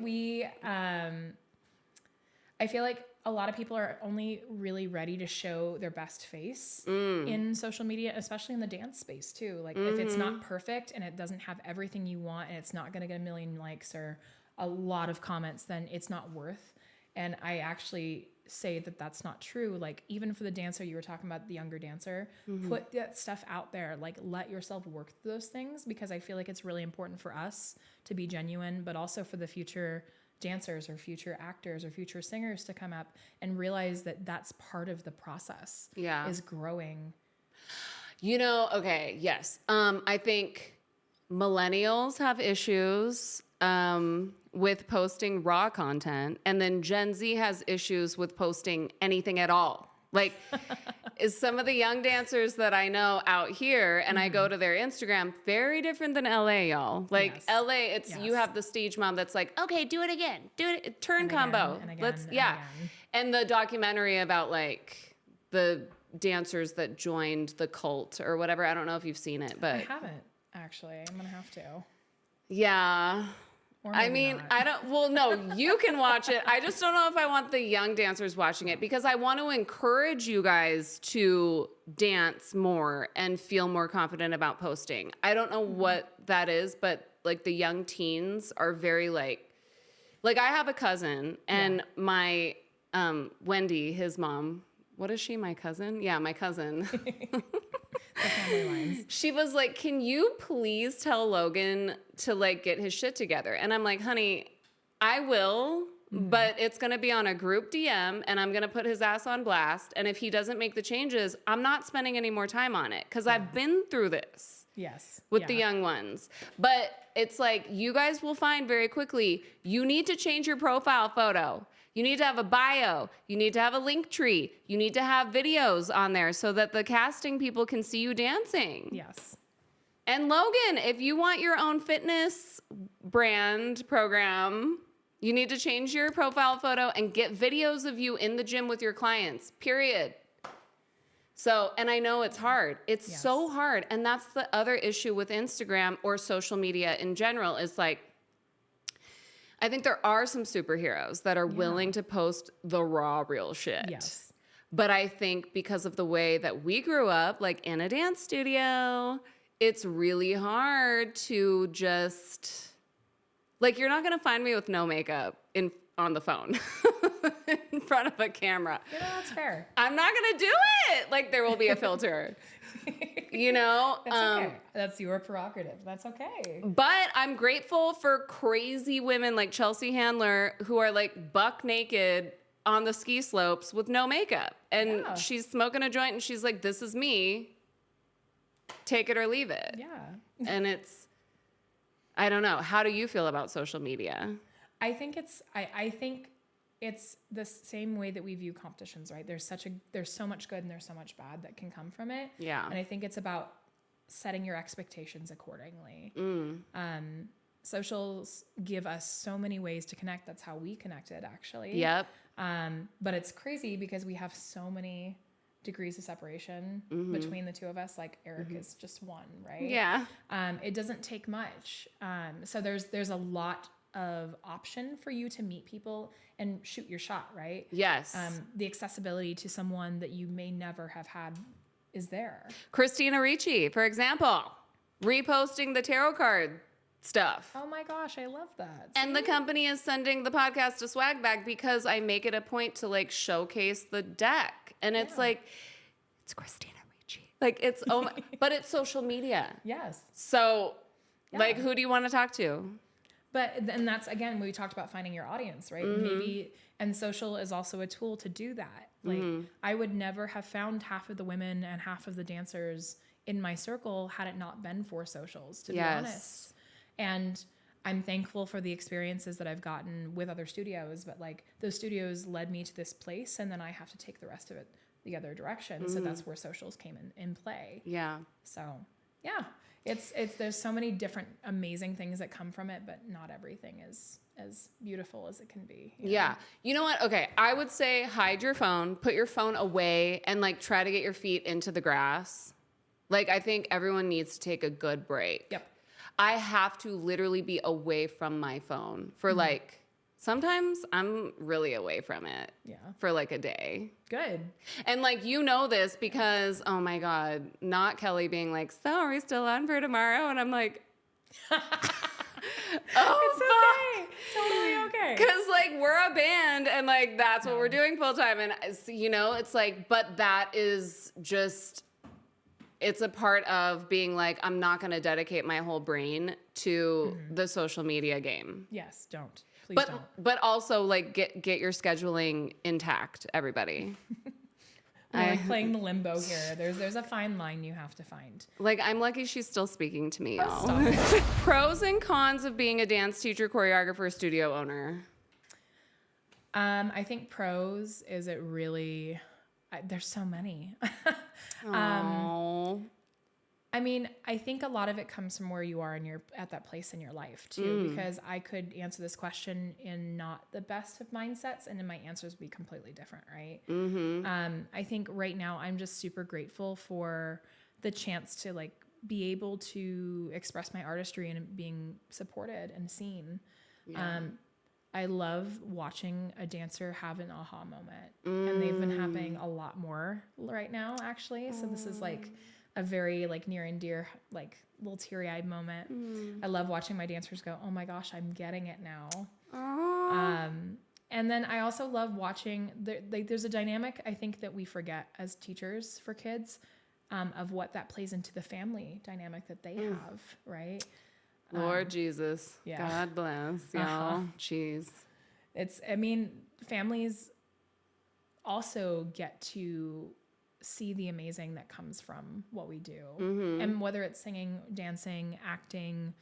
I feel like a lot of people are only really ready to show their best face in social media, especially in the dance space too. Like if it's not perfect and it doesn't have everything you want and it's not going to get a million likes or a lot of comments, then it's not worth. And I actually say that that's not true. Like even for the dancer, you were talking about the younger dancer, put that stuff out there, like let yourself work through those things, because I feel like it's really important for us to be genuine, but also for the future dancers or future actors or future singers to come up and realize that that's part of the process. Is growing. You know, okay, yes. I think millennials have issues with posting raw content, and then Gen Z has issues with posting anything at all. Like, is some of the young dancers that I know out here, and I go to their Instagram, very different than LA, y'all. Like, Yes. LA, it's you have the stage mom that's like, okay, do it again, do it, turn And combo. again, and again, Let's and yeah. again. And the documentary about like the dancers that joined the cult or whatever. I don't know if you've seen it, but I haven't actually. I'm gonna have to. yeah. Or I maybe mean, not. I don't, well, no, you can watch it. I just don't know if I want the young dancers watching it because I want to encourage you guys to dance more and feel more confident about posting. I don't know what that is, but like the young teens are very like I have a cousin and my, Wendy, his mom, what is she? My cousin? Yeah, my cousin. The family lines. She was like, can you please tell Logan to like get his shit together? And I'm like, honey, I will, but it's going to be on a group DM and I'm going to put his ass on blast. And if he doesn't make the changes, I'm not spending any more time on it because I've been through this Yes. with the young ones. But it's like, you guys will find very quickly, you need to change your profile photo. You need to have a bio. You need to have a link tree. You need to have videos on there so that the casting people can see you dancing. Yes. And Logan, if you want your own fitness brand program, you need to change your profile photo and get videos of you in the gym with your clients, period. So, and I know it's hard. It's so hard. And that's the other issue with Instagram or social media in general is like, I think there are some superheroes that are willing to post the raw, real shit. Yes. But I think because of the way that we grew up, like in a dance studio, it's really hard to just, like, you're not going to find me with no makeup on the phone in front of a camera. You know, that's fair. I'm not going to do it. Like, there will be a filter. You know? That's okay. That's your prerogative. That's okay. But I'm grateful for crazy women like Chelsea Handler who are like buck naked on the ski slopes with no makeup. And she's smoking a joint and she's like, this is me. Take it or leave it. Yeah. And it's, I don't know. How do you feel about social media? I think it's the same way that we view competitions, right? There's so much good and there's so much bad that can come from it. Yeah. And I think it's about setting your expectations accordingly. Socials give us so many ways to connect. That's how we connected, actually. Yep. But it's crazy because we have so many degrees of separation between the two of us. Like Eric is just one, right? Yeah. It doesn't take much. So there's a lot of option for you to meet people and shoot your shot, right? Yes. The accessibility to someone that you may never have had is there. Christina Ricci, for example, reposting the tarot card stuff. Oh my gosh, I love that. And the company is sending the podcast a swag bag because I make it a point to like showcase the deck. And it's like, it's Christina Ricci. Like it's, oh my, but it's social media. Yes. So like, who do you want to talk to? But then that's, again, we talked about finding your audience, right? Maybe, and social is also a tool to do that. Like I would never have found half of the women and half of the dancers in my circle had it not been for socials, to be honest. And I'm thankful for the experiences that I've gotten with other studios, but like those studios led me to this place and then I have to take the rest of it the other direction. So that's where socials came in play. Yeah. So yeah, it's there's so many different amazing things that come from it, but not everything is as beautiful as it can be. Yeah. You know what? Okay. I would say hide your phone, put your phone away and like try to get your feet into the grass. Like I think everyone needs to take a good break. Yep. I have to literally be away from my phone for like, sometimes I'm really away from it for like a day. Good. And like, you know this because, oh my God, not Kelly being like, so are we still on for tomorrow? And I'm like, oh, it's okay. Totally okay. Because like we're a band and like that's what we're doing full time. And you know, it's like, but that is just, it's a part of being like, I'm not going to dedicate my whole brain to the social media game. Yes, don't. Please don't. But also like get your scheduling intact, everybody. We're like playing the limbo here. There's a fine line you have to find. Like I'm lucky she's still speaking to me, y'all. Stop it. Pros and cons of being a dance teacher, choreographer, studio owner. I think pros is it really There's so many. Aww. I mean, I think a lot of it comes from where you are at that place in your life too, because I could answer this question in not the best of mindsets and then my answers would be completely different. Right. I think right now I'm just super grateful for the chance to like be able to express my artistry and being supported and seen. Yeah. I love watching a dancer have an aha moment, and they've been happening a lot more right now, actually. So this is like a very like near and dear, like little teary-eyed moment. I love watching my dancers go, oh my gosh, I'm getting it now. And then I also love watching, there's a dynamic I think that we forget as teachers for kids, of what that plays into the family dynamic that they have, right? Lord Jesus. yeah. God bless, y'all. Jeez. I mean, families also get to see the amazing that comes from what we do. And whether it's singing, dancing, acting,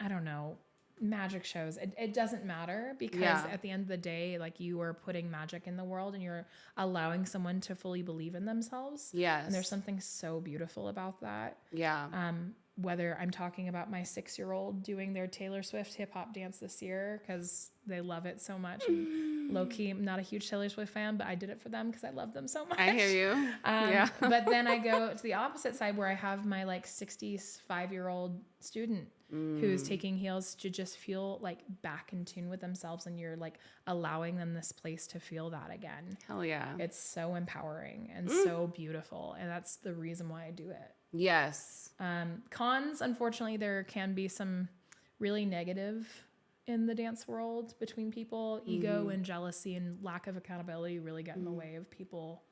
I don't know, magic shows, it doesn't matter, because at the end of the day, like, you are putting magic in the world and you're allowing someone to fully believe in themselves. Yes. And there's something so beautiful about that. Yeah. Whether I'm talking about my 6-year-old doing their Taylor Swift hip hop dance this year because they love it so much. And low key, I'm not a huge Taylor Swift fan, but I did it for them because I love them so much. I hear you. Yeah. But then I go to the opposite side where I have my like 65-year-old student who's taking heels to just feel like back in tune with themselves, and you're like allowing them this place to feel that again. Hell yeah. It's so empowering and so beautiful, and that's the reason why I do it. Yes. Cons, unfortunately, there can be some really negative in the dance world between people. Ego and jealousy and lack of accountability really get in the way of people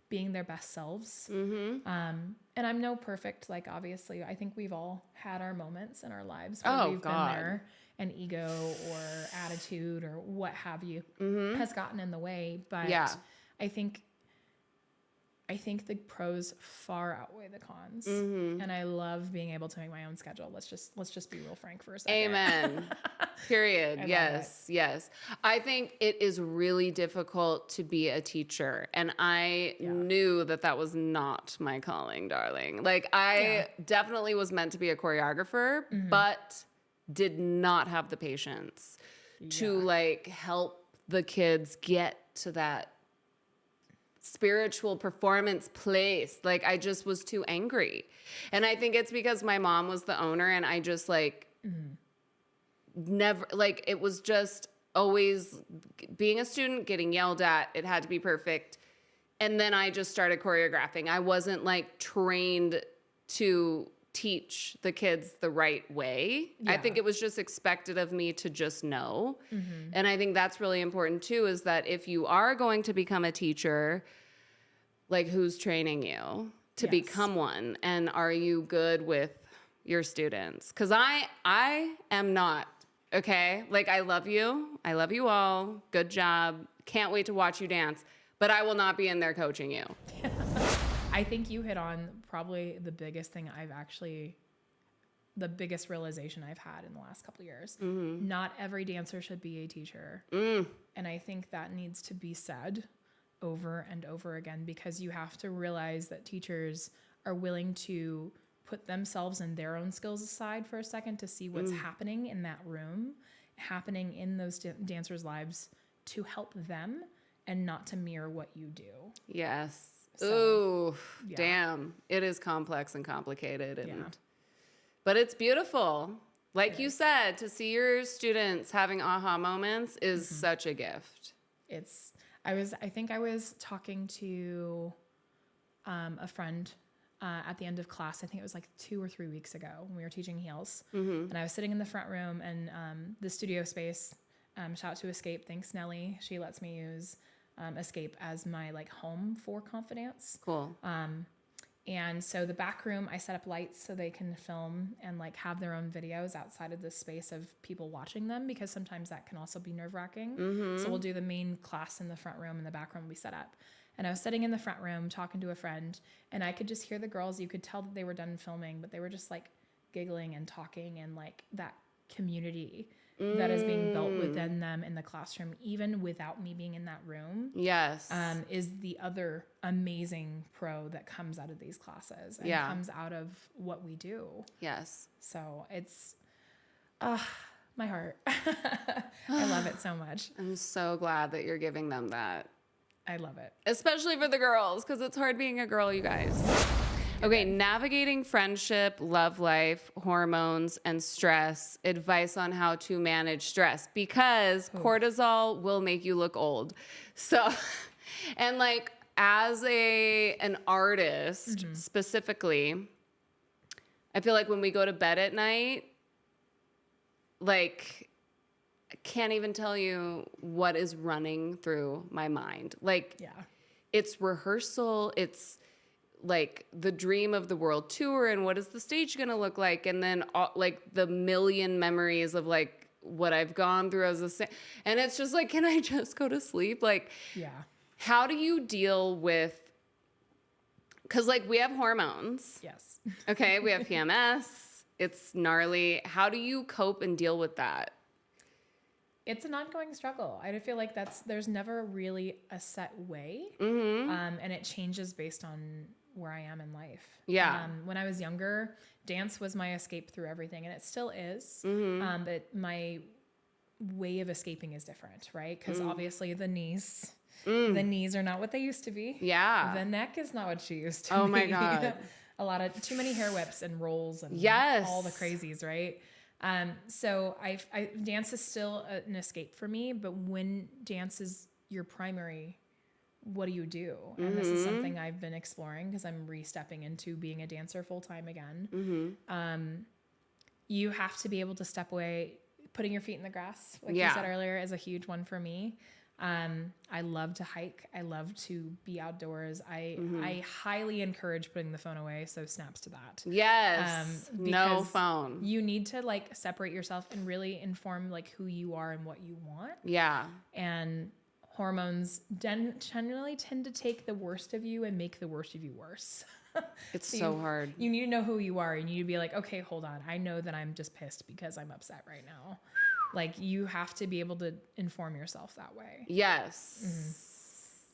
being their best selves. And I'm no perfect, like, obviously, I think we've all had our moments in our lives where we've been there, and ego or attitude or what have you has gotten in the way. But I think the pros far outweigh the cons, and I love being able to make my own schedule. Let's just be real frank for a second. Amen. Period. Yes. I think it is really difficult to be a teacher, and I knew that was not my calling, darling. Like, I definitely was meant to be a choreographer, but did not have the patience to like help the kids get to that spiritual performance place. Like, I just was too angry. And I think it's because my mom was the owner, and I just like never, like, it was just always being a student, getting yelled at. It had to be perfect. And then I just started choreographing. I wasn't like trained to teach the kids the right way. I think it was just expected of me to just know. And I think that's really important too, is that if you are going to become a teacher, like, who's training you to become one? And are you good with your students? Because I am not, okay? Like, I love you. I love you all. Good job. Can't wait to watch you dance. But I will not be in there coaching you. I think you hit on probably the biggest realization I've had in the last couple of years. Not every dancer should be a teacher. And I think that needs to be said over and over again, because you have to realize that teachers are willing to put themselves and their own skills aside for a second to see what's happening in that room, happening in those dancers' lives, to help them and not to mirror what you do. Yes. So, ooh, damn. It is complex and complicated. But it's beautiful. Like you said, to see your students having aha moments is such a gift. I think I was talking to a friend at the end of class. I think it was like 2 or 3 weeks ago when we were teaching heels. And I was sitting in the front room, and the studio space, shout out to Escape. Thanks, Nelly. She lets me use Escape as my like home for confidence. Cool. And so the back room, I set up lights so they can film and like have their own videos outside of the space of people watching them, because sometimes that can also be nerve-wracking. So we'll do the main class in the front room, and the back room will be set up. And I was sitting in the front room talking to a friend, and I could just hear the girls. You could tell that they were done filming, but they were just like giggling and talking, and like that community that is being built within them in the classroom, even without me being in that room. Yes. Is the other amazing pro that comes out of these classes and comes out of what we do. Yes. So it's, my heart. I love it so much. I'm so glad that you're giving them that. I love it. Especially for the girls, because it's hard being a girl, you guys. Okay, navigating friendship, love life, hormones, and stress. Advice on how to manage stress, because cortisol will make you look old. So, and like as an artist specifically, I feel like when we go to bed at night, like I can't even tell you what is running through my mind. Like, it's rehearsal, it's like the dream of the world tour and what is the stage going to look like, and then like the million memories of like what I've gone through as and it's just like, can I just go to sleep? Like, how do you deal with, because like we have hormones, okay, we have PMS, it's gnarly. How do you cope and deal with that? It's an ongoing struggle. I feel like there's never really a set way, and it changes based on where I am in life. When I was younger, dance was my escape through everything, and it still is. But my way of escaping is different, right? Because obviously the knees are not what they used to be. The neck is not what she used to be. Oh my God. A lot of too many hair whips and rolls and all the crazies, right? So I dance is still an escape for me, but when dance is your primary, what do you do? And this is something I've been exploring because I'm re-stepping into being a dancer full time again. You have to be able to step away. Putting your feet in the grass, like you said earlier, is a huge one for me. I love to hike. I love to be outdoors. I highly encourage putting the phone away. So snaps to that. Yes. No phone. You need to like separate yourself and really inform like who you are and what you want. And hormones generally tend to take the worst of you and make the worst of you worse. It's so hard. You need to know who you are, and you need to be like, okay, hold on. I know that I'm just pissed because I'm upset right now. Like, you have to be able to inform yourself that way. Yes.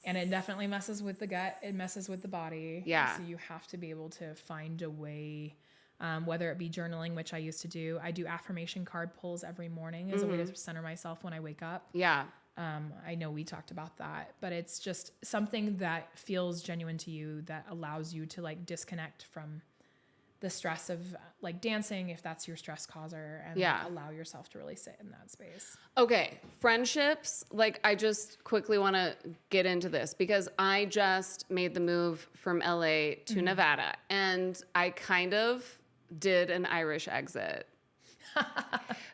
And it definitely messes with the gut. It messes with the body. So you have to be able to find a way, whether it be journaling, which I used to do. I do affirmation card pulls every morning as a way to center myself when I wake up. I know we talked about that, but it's just something that feels genuine to you that allows you to like disconnect from the stress of like dancing, if that's your stress causer, and like, allow yourself to really sit in that space. Okay. Friendships. Like, I just quickly want to get into this because I just made the move from LA to Nevada, and I kind of did an Irish exit.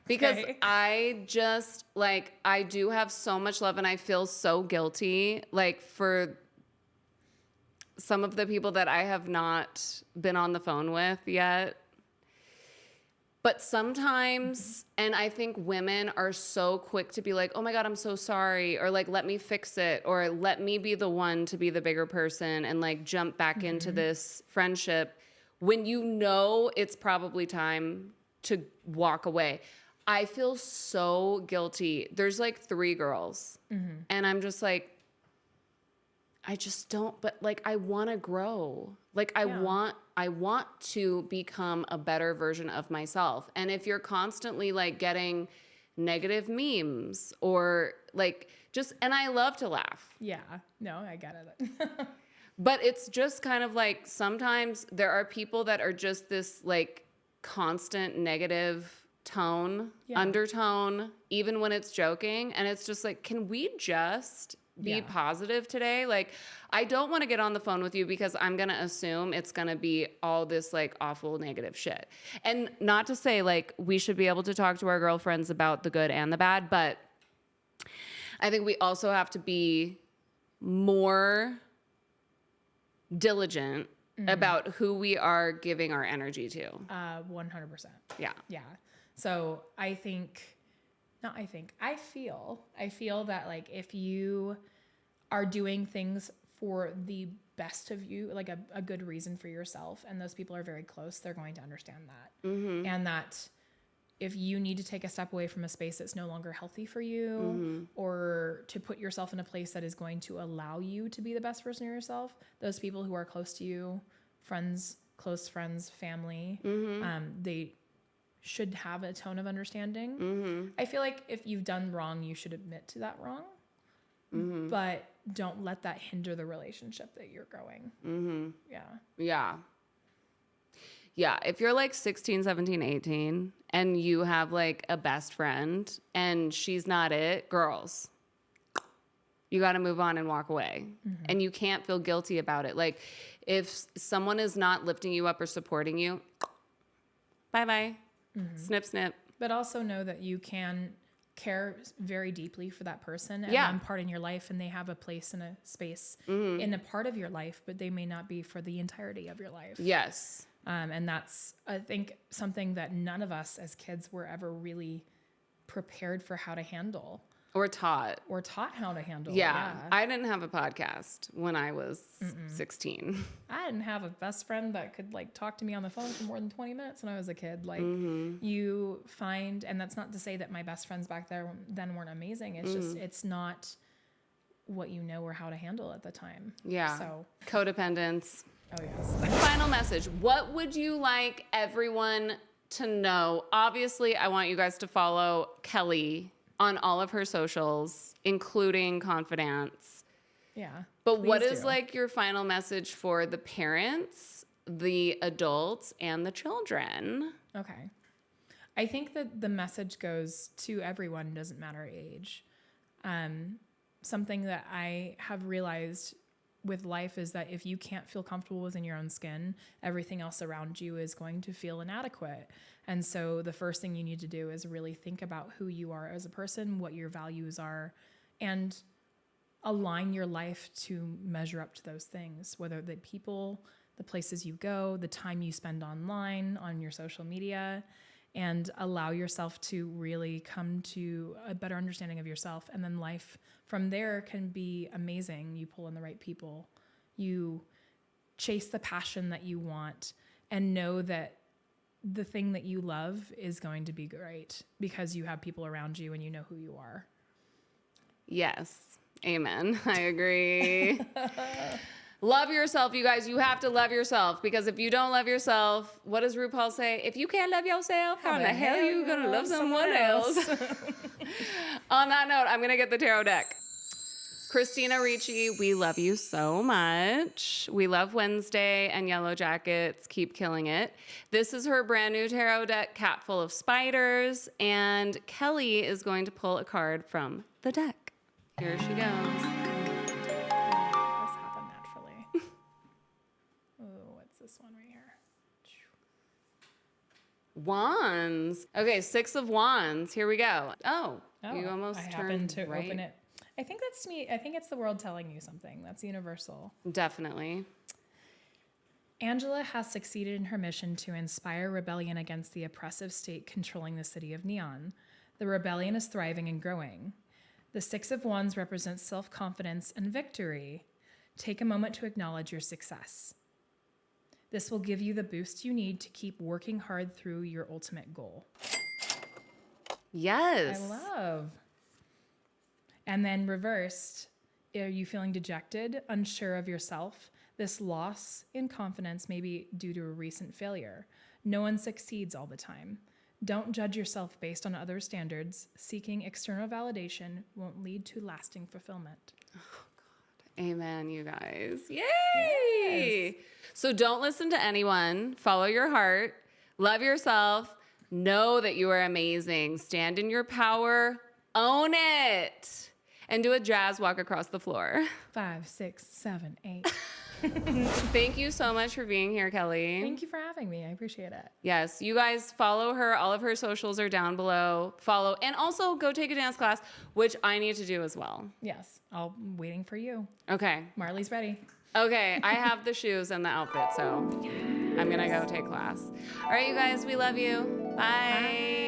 Because I just like, I do have so much love and I feel so guilty like for some of the people that I have not been on the phone with yet. But sometimes, and I think women are so quick to be like, oh my God, I'm so sorry. Or like, let me fix it. Or let me be the one to be the bigger person and like jump back into this friendship when you know it's probably time to walk away. I feel so guilty. There's like 3 girls and I'm just like, I just don't, but like, I want to grow. Like I want to become a better version of myself. And if you're constantly like getting negative memes or like just, and I love to laugh. No, I get it. But it's just kind of like, sometimes there are people that are just this like constant negative tone, undertone, even when it's joking. And it's just like, can we just be positive today? Like, I don't want to get on the phone with you because I'm going to assume it's going to be all this like awful negative shit. And not to say like we should be able to talk to our girlfriends about the good and the bad, but I think we also have to be more diligent about who we are giving our energy to. 100%. Yeah. So I feel that like if you are doing things for the best of you, like a good reason for yourself, and those people are very close, they're going to understand that. And that if you need to take a step away from a space that's no longer healthy for you, or to put yourself in a place that is going to allow you to be the best version of yourself, those people who are close to you, friends, close friends, family, they should have a tone of understanding. I feel like if you've done wrong, you should admit to that wrong, but don't let that hinder the relationship that you're growing. Yeah, if you're like 16, 17, 18 and you have like a best friend and she's not it, girls, you got to move on and walk away. And you can't feel guilty about it. Like if someone is not lifting you up or supporting you, bye-bye, snip, snip. But also know that you can care very deeply for that person and one part in your life, and they have a place and a space in a part of your life, but they may not be for the entirety of your life. Yes. And that's, I think, something that none of us as kids were ever really prepared for how to handle. Or taught how to handle. Yeah. I didn't have a podcast when I was 16. I didn't have a best friend that could like talk to me on the phone for more than 20 minutes when I was a kid. Like you find, and that's not to say that my best friends back there then weren't amazing. It's just, it's not what you know or how to handle at the time. Yeah. So Codependence. Oh, yes. Final message. What would you like everyone to know? Obviously, I want you guys to follow Kelly on all of her socials, including Confidence. Yeah. But what is like your final message for the parents, the adults, and the children? Okay. I think that the message goes to everyone, doesn't matter age. Something that I have realized with life is that if you can't feel comfortable within your own skin, everything else around you is going to feel inadequate. And so the first thing you need to do is really think about who you are as a person, what your values are, and align your life to measure up to those things, whether the people, the places you go, the time you spend online, on your social media, and allow yourself to really come to a better understanding of yourself. And then life from there can be amazing. You pull in the right people, you chase the passion that you want, and know that the thing that you love is going to be great because you have people around you and you know who you are. Yes. Amen. I agree. Love yourself, you guys. You have to love yourself, because if you don't love yourself, what does RuPaul say? If you can't love yourself, how the hell are you going to love someone else? On that note, I'm going to get the tarot deck. Christina Ricci, we love you so much. We love Wednesday and Yellow Jackets. Keep killing it. This is her brand new tarot deck, Cat Full of Spiders. And Kelly is going to pull a card from the deck. Here she goes. Wands. Okay, 6 of Wands. Here we go. Oh, you almost turned to right. Open it. I think that's me. I think it's the world telling you something. That's universal. Definitely. Angela has succeeded in her mission to inspire rebellion against the oppressive state controlling the city of Neon. The rebellion is thriving and growing. The 6 of Wands represents self-confidence and victory. Take a moment to acknowledge your success. This will give you the boost you need to keep working hard through your ultimate goal. Yes. I love. And then reversed, are you feeling dejected, unsure of yourself? This loss in confidence may be due to a recent failure. No one succeeds all the time. Don't judge yourself based on other standards. Seeking external validation won't lead to lasting fulfillment. Oh, God. Amen, you guys. Yay! Yes. So don't listen to anyone. Follow your heart. Love yourself. Know that you are amazing. Stand in your power. Own it. And do a jazz walk across the floor. 5, 6, 7, 8. Thank you so much for being here, Kelly. Thank you for having me. I appreciate it. Yes, you guys follow her. All of her socials are down below. Follow. And also go take a dance class, which I need to do as well. Yes, I'm waiting for you. Okay. Marley's ready. Okay, I have the shoes and the outfit, so I'm going to go take class. All right, you guys, we love you. Bye. Bye.